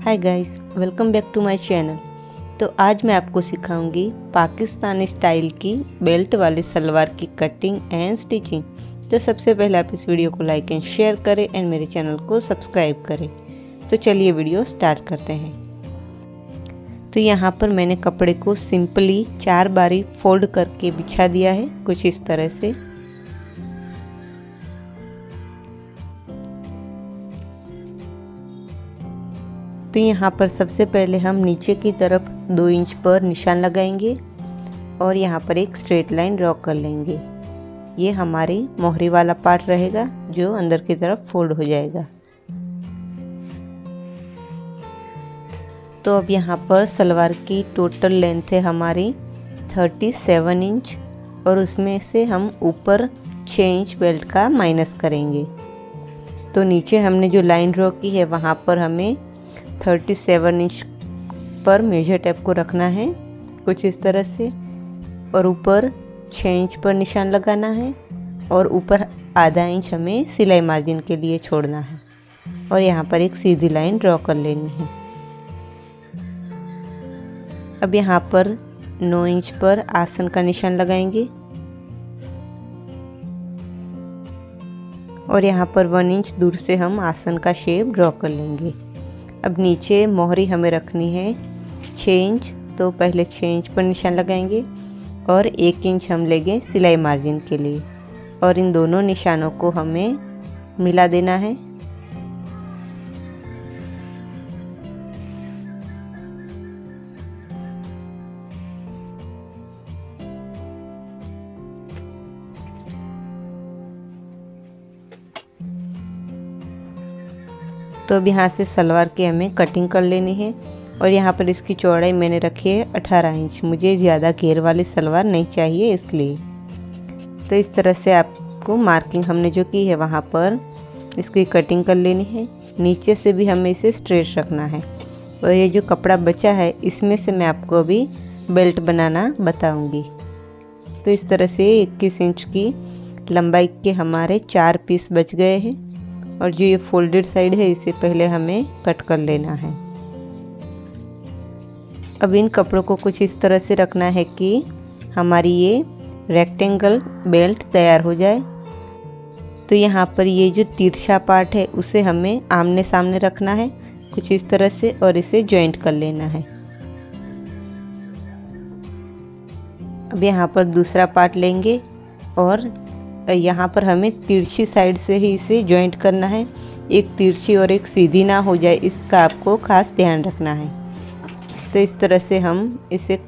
Hi guys, welcome back to my channel. तो आज मैं आपको सिखाऊंगी पाकिस्तानी स्टाइल की बेल्ट वाली सलवार की कटिंग एंड स्टिचिंग। तो सबसे पहले आप इस वीडियो को लाइक एंड शेयर करें एंड मेरे चैनल को सब्सक्राइब करें। तो चलिए वीडियो स्टार्ट करते हैं। तो यहाँ पर मैंने कपड़े को सिंपली 4 बारी फोल्ड करके बिछा दिया है, कुछ इस तरह से। तो यहाँ पर सबसे पहले हम नीचे की तरफ 2 इंच पर निशान लगाएंगे और यहाँ पर एक स्ट्रेट लाइन ड्रॉ कर लेंगे। ये हमारी मोहरी वाला पार्ट रहेगा जो अंदर की तरफ फोल्ड हो जाएगा। तो अब यहाँ पर सलवार की टोटल लेंथ है हमारी 37 इंच और उसमें से हम ऊपर 6 इंच बेल्ट का माइनस करेंगे। तो नीचे हमने जो लाइन ड्रॉ की है वहाँ पर हमें 37 इंच पर मेजर टेप को रखना है, कुछ इस तरह से, और ऊपर 6 इंच पर निशान लगाना है और ऊपर आधा इंच हमें सिलाई मार्जिन के लिए छोड़ना है और यहाँ पर एक सीधी लाइन ड्रॉ कर लेनी है। अब यहाँ पर 9 इंच पर आसन का निशान लगाएंगे और यहाँ पर 1 इंच दूर से हम आसन का शेप ड्रॉ कर लेंगे। अब नीचे मोहरी हमें रखनी है 6 इंच, तो पहले 6 इंच पर निशान लगाएंगे और 1 इंच हम लेंगे सिलाई मार्जिन के लिए और इन दोनों निशानों को हमें मिला देना है। तो अब यहाँ से सलवार की हमें कटिंग कर लेनी है और यहाँ पर इसकी चौड़ाई मैंने रखी है 18 इंच। मुझे ज़्यादा घेर वाली सलवार नहीं चाहिए इसलिए। तो इस तरह से आपको मार्किंग हमने जो की है वहाँ पर इसकी कटिंग कर लेनी है। नीचे से भी हमें इसे स्ट्रेट रखना है और ये जो कपड़ा बचा है इसमें से मैं आपको अभी बेल्ट बनाना बताऊँगी। तो इस तरह से 21 इंच की लंबाई के हमारे 4 पीस बच गए हैं और जो ये फोल्डेड साइड है इसे पहले हमें कट कर लेना है। अब इन कपड़ों को कुछ इस तरह से रखना है कि हमारी ये रेक्टेंगल बेल्ट तैयार हो जाए। तो यहाँ पर ये जो तिरछा पार्ट है उसे हमें आमने सामने रखना है कुछ इस तरह से और इसे जॉइंट कर लेना है। अब यहाँ पर दूसरा पार्ट लेंगे और यहाँ पर हमें तिरछी साइड से ही इसे जॉइंट करना है। एक तिरछी और एक सीधी ना हो जाए, इसका आपको खास ध्यान रखना है। तो इस तरह से हम इसे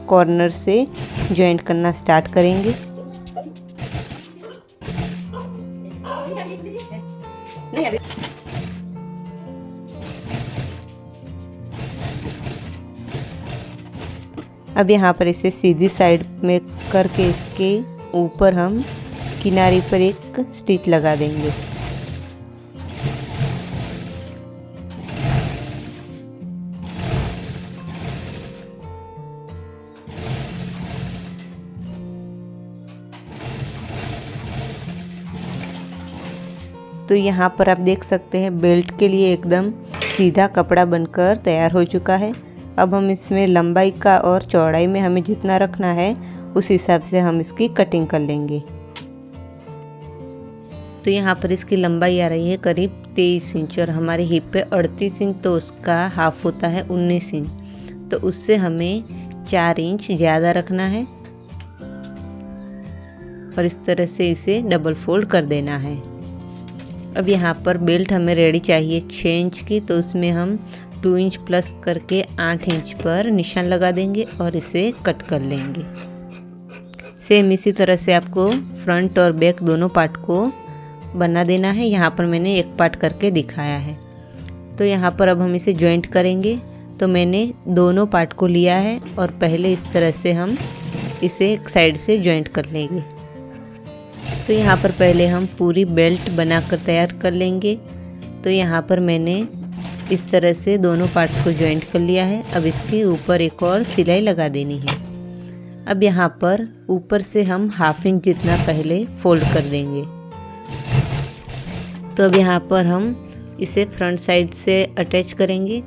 कॉर्नर से जॉइंट करना स्टार्ट करेंगे। अब यहाँ पर इसे सीधी साइड में करके इसके ऊपर हम किनारे पर एक स्टिच लगा देंगे। तो यहाँ पर आप देख सकते हैं बेल्ट के लिए एकदम सीधा कपड़ा बनकर तैयार हो चुका है। अब हम इसमें लंबाई का और चौड़ाई में हमें जितना रखना है उस हिसाब से हम इसकी कटिंग कर लेंगे। तो यहाँ पर इसकी लंबाई आ रही है करीब 23 इंच और हमारे हिप पे 38 इंच, तो उसका हाफ होता है 19 इंच। तो उससे हमें 4 इंच ज़्यादा रखना है और इस तरह से इसे डबल फोल्ड कर देना है। अब यहाँ पर बेल्ट हमें रेडी चाहिए 6 इंच की, तो उसमें हम 2 इंच प्लस करके 8 इंच पर निशान लगा देंगे और इसे कट कर लेंगे। सेम इसी तरह से आपको फ्रंट और बैक दोनों पार्ट को बना देना है। यहाँ पर मैंने एक पार्ट करके दिखाया है। तो यहाँ पर अब हम इसे जॉइंट करेंगे। तो मैंने दोनों पार्ट को लिया है और पहले इस तरह से हम इसे एक साइड से जॉइंट कर लेंगे। तो यहाँ पर पहले हम पूरी बेल्ट बनाकर तैयार कर लेंगे। तो यहाँ पर मैंने इस तरह से दोनों पार्ट्स को जॉइंट कर लिया है। अब इसके ऊपर एक और सिलाई लगा देनी है। अब यहाँ पर ऊपर से हम हाफ इंच जितना पहले फोल्ड कर देंगे। तो अब यहाँ पर हम इसे फ्रंट साइड से अटैच करेंगे।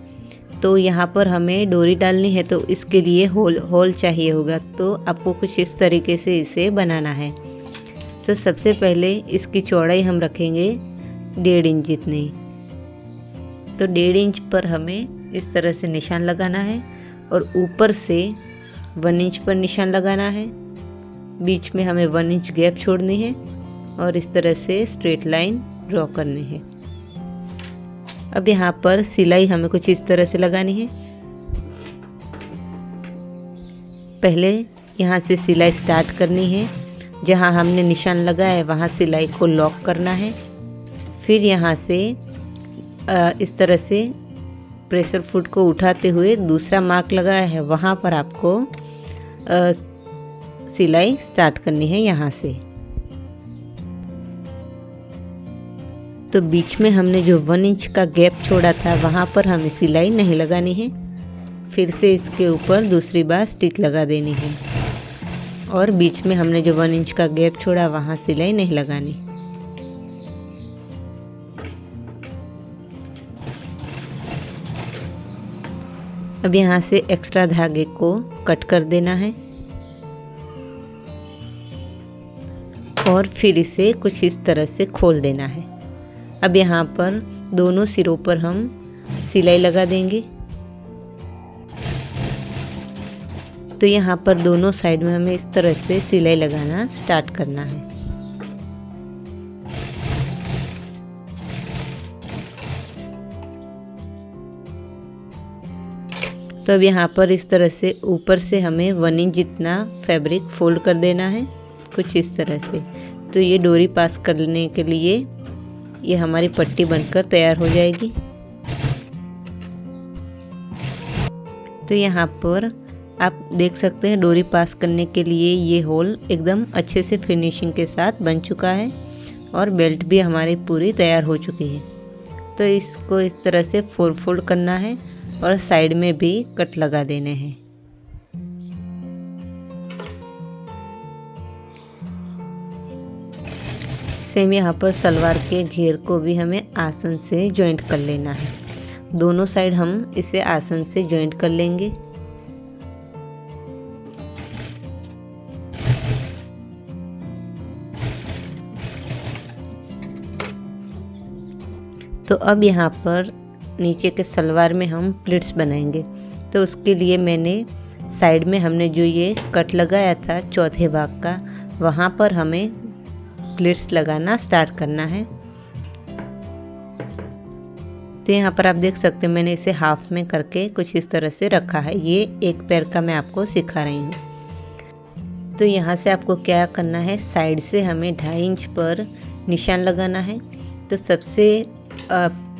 तो यहाँ पर हमें डोरी डालनी है, तो इसके लिए होल चाहिए होगा। तो आपको कुछ इस तरीके से इसे बनाना है। तो सबसे पहले इसकी चौड़ाई हम रखेंगे 1.5 इंच जितनी। तो 1.5 इंच पर हमें इस तरह से निशान लगाना है और ऊपर से 1 इंच पर निशान लगाना है। बीच में हमें 1 इंच गैप छोड़नी है और इस तरह से स्ट्रेट लाइन ड्रॉ करनी है। अब यहाँ पर सिलाई हमें कुछ इस तरह से लगानी है। पहले यहाँ से सिलाई स्टार्ट करनी है, जहाँ हमने निशान लगाया है वहाँ सिलाई को लॉक करना है। फिर यहाँ से इस तरह से प्रेशर फुट को उठाते हुए दूसरा मार्क लगाया है वहाँ पर आपको सिलाई स्टार्ट करनी है यहाँ से। तो बीच में हमने जो 1 इंच का गैप छोड़ा था वहाँ पर हमें सिलाई नहीं लगानी है। फिर से इसके ऊपर दूसरी बार स्टिच लगा देनी है और बीच में हमने जो 1 इंच का गैप छोड़ा वहाँ सिलाई नहीं लगानी। अब यहाँ से एक्स्ट्रा धागे को कट कर देना है और फिर इसे कुछ इस तरह से खोल देना है। अब यहाँ पर दोनों सिरों पर हम सिलाई लगा देंगे। तो यहाँ पर दोनों साइड में हमें इस तरह से सिलाई लगाना स्टार्ट करना है। तो अब यहाँ पर इस तरह से ऊपर से हमें 1 इंच जितना फैब्रिक फोल्ड कर देना है कुछ इस तरह से। तो ये डोरी पास करने के लिए ये हमारी पट्टी बनकर तैयार हो जाएगी। तो यहाँ पर आप देख सकते हैं डोरी पास करने के लिए ये होल एकदम अच्छे से फिनिशिंग के साथ बन चुका है और बेल्ट भी हमारी पूरी तैयार हो चुकी है। तो इसको इस तरह से 4 फोल्ड करना है और साइड में भी कट लगा देने हैं। सेम यहाँ पर सलवार के घेर को भी हमें आसन से जॉइंट कर लेना है। दोनों साइड हम इसे आसन से जॉइंट कर लेंगे। तो अब यहाँ पर नीचे के सलवार में हम प्लीट्स बनाएंगे। तो उसके लिए मैंने साइड में हमने जो ये कट लगाया था चौथे भाग का, वहाँ पर हमें प्लीट्स लगाना स्टार्ट करना है। तो यहाँ पर आप देख सकते हैं मैंने इसे हाफ में करके कुछ इस तरह से रखा है। ये एक पैर का मैं आपको सिखा रही हूँ। तो यहाँ से आपको क्या करना है, साइड से हमें 2.5 इंच पर निशान लगाना है। तो सबसे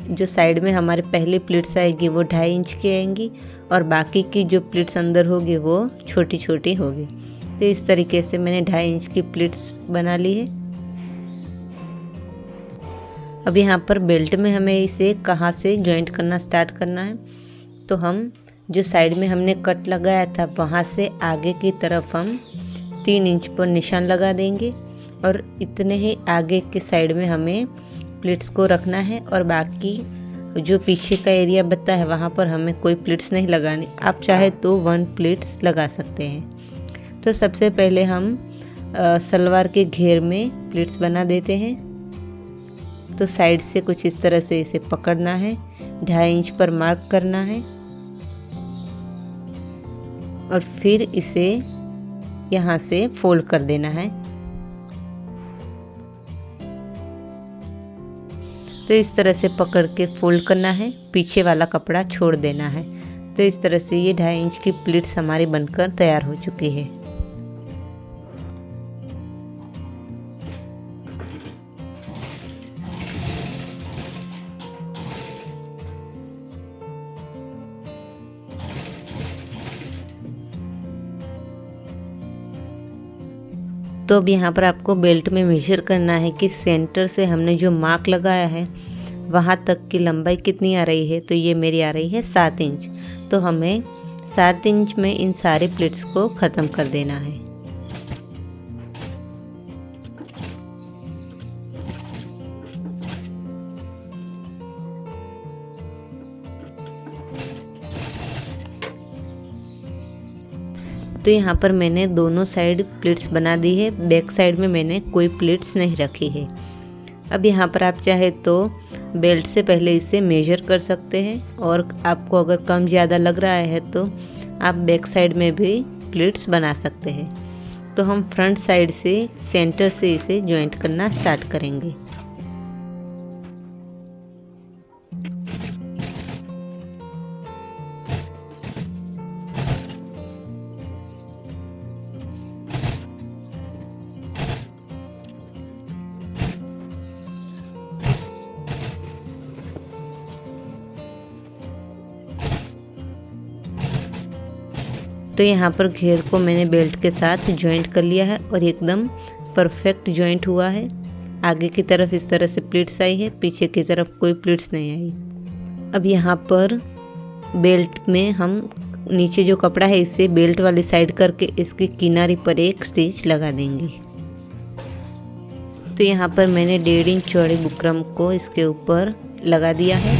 जो साइड में हमारे पहली प्लीट्स आएगी वो 2.5 इंच की आएंगी और बाकी की जो प्लीट्स अंदर होगी वो छोटी छोटी होगी। तो इस तरीके से मैंने 2.5 इंच की प्लीट्स बना ली है। अब यहाँ पर बेल्ट में हमें इसे कहाँ से जॉइंट करना स्टार्ट करना है। तो हम जो साइड में हमने कट लगाया था वहाँ से आगे की तरफ हम 3 इंच पर निशान लगा देंगे और इतने ही आगे के साइड में हमें प्लीट्स को रखना है और बाकी जो पीछे का एरिया बचा है वहाँ पर हमें कोई प्लीट्स नहीं लगानी। आप चाहे तो 1 प्लीट्स लगा सकते हैं। तो सबसे पहले हम सलवार के घेर में प्लीट्स बना देते हैं। तो साइड से कुछ इस तरह से इसे पकड़ना है, 2.5 इंच पर मार्क करना है और फिर इसे यहाँ से फोल्ड कर देना है। तो इस तरह से पकड़ के फोल्ड करना है, पीछे वाला कपड़ा छोड़ देना है। तो इस तरह से ये 2.5 इंच की प्लीट्स हमारी बनकर तैयार हो चुकी है। तो अब यहाँ पर आपको बेल्ट में मेजर करना है कि सेंटर से हमने जो मार्क लगाया है वहाँ तक की लंबाई कितनी आ रही है। तो ये मेरी आ रही है 7 इंच। तो हमें 7 इंच में इन सारे प्लीट्स को ख़त्म कर देना है। तो यहाँ पर मैंने दोनों साइड प्लीट्स बना दी है, बैक साइड में मैंने कोई प्लीट्स नहीं रखी है। अब यहाँ पर आप चाहे तो बेल्ट से पहले इसे मेजर कर सकते हैं, और आपको अगर कम ज़्यादा लग रहा है तो आप बैक साइड में भी प्लीट्स बना सकते हैं। तो हम फ्रंट साइड से सेंटर से इसे जॉइंट करना स्टार्ट करेंगे। तो यहाँ पर घेर को मैंने बेल्ट के साथ जॉइंट कर लिया है और एकदम परफेक्ट जॉइंट हुआ है। आगे की तरफ इस तरह से प्लीट्स आई है, पीछे की तरफ कोई प्लीट्स नहीं आई। अब यहाँ पर बेल्ट में हम नीचे जो कपड़ा है इसे बेल्ट वाली साइड करके इसकी किनारे पर एक स्टिच लगा देंगे। तो यहाँ पर मैंने 1.5 इंच चौड़े बुकरम को इसके ऊपर लगा दिया है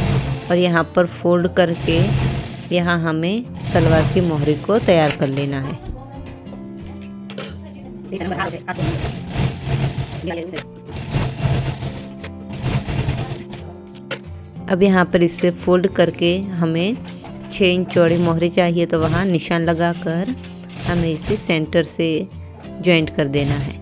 और यहाँ पर फोल्ड करके यहाँ हमें सलवार की मोहरी को तैयार कर लेना है। अब यहाँ पर इसे फोल्ड करके हमें 6 इंच चौड़ी मोहरी चाहिए, तो वहाँ निशान लगाकर हमें इसे सेंटर से जॉइंट कर देना है।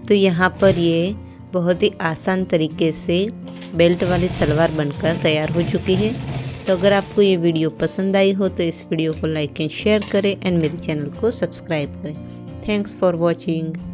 तो यहाँ पर ये बहुत ही आसान तरीके से बेल्ट वाली सलवार बनकर तैयार हो चुकी है। तो अगर आपको ये वीडियो पसंद आई हो तो इस वीडियो को लाइक एंड शेयर करें एंड मेरे चैनल को सब्सक्राइब करें। Thanks for watching.